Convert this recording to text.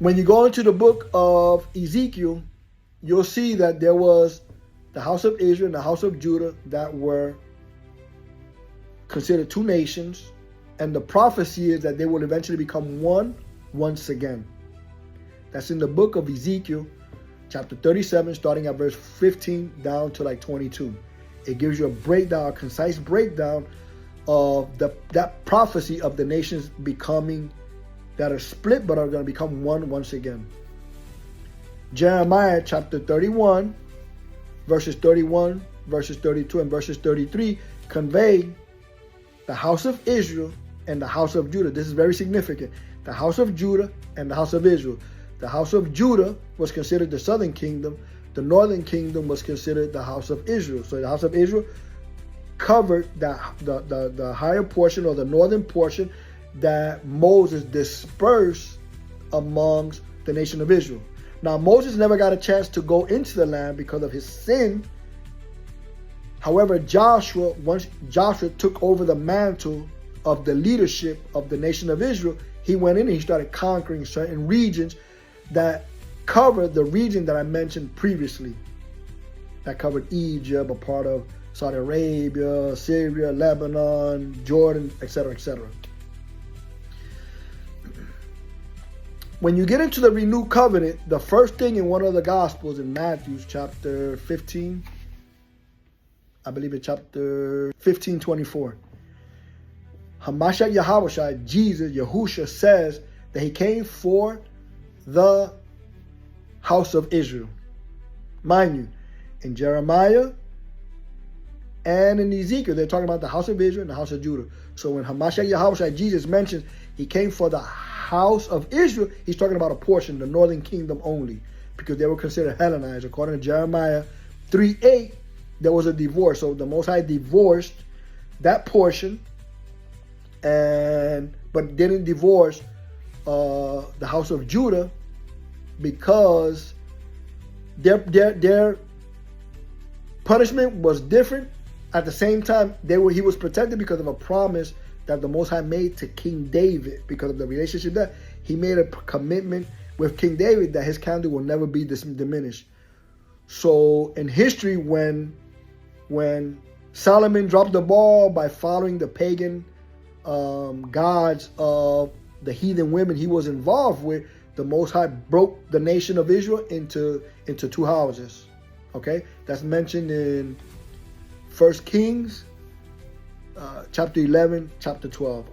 When you go into the book of Ezekiel, you'll see that there was the house of Israel and the house of Judah that were considered two nations, and the prophecy is that they will eventually become one once again. That's in the book of Ezekiel, chapter 37, starting at verse 15 down to like 22. It gives you a breakdown, a concise breakdown of that prophecy of the nations becoming, that are split but are going to become one once again. Jeremiah chapter 31, verses 31, verses 32, and verses 33 convey the house of Israel and the house of Judah. This is very significant. The house of Judah and the house of Israel. The house of Judah was considered the southern kingdom. The northern kingdom was considered the house of Israel. So the house of Israel covered the higher portion, or the northern portion, that Moses dispersed amongst the nation of Israel. Now, Moses never got a chance to go into the land because of his sin. However, once Joshua took over the mantle of the leadership of the nation of Israel, he went in and he started conquering certain regions that covered the region that I mentioned previously. That covered Egypt, a part of Saudi Arabia, Syria, Lebanon, Jordan, etc., etc. When you get into the renewed covenant, the first thing in one of the Gospels, in Matthew chapter 15, I believe it's chapter 15, 24. Hamashiach Yahushua, Jesus, Yahusha, says that he came for the house of Israel. Mind you, in Jeremiah and in Ezekiel, they're talking about the house of Israel and the house of Judah. So when Hamashiach Yahushua, Jesus, mentions he came for the house of Israel, he's talking about a portion, the northern kingdom only, because they were considered Hellenized. According to Jeremiah 3:8, there was a divorce. So the Most High divorced that portion, but didn't divorce the house of Judah, because their punishment was different. At the same time, he was protected because of a promise that the Most High made to King David. Because of the relationship that he made a commitment with King David that his candle will never be diminished. So in history, when Solomon dropped the ball by following the pagan gods of the heathen women he was involved with, the Most High broke the nation of Israel into two houses. Okay, that's mentioned in 1 Kings chapter 11, chapter 12.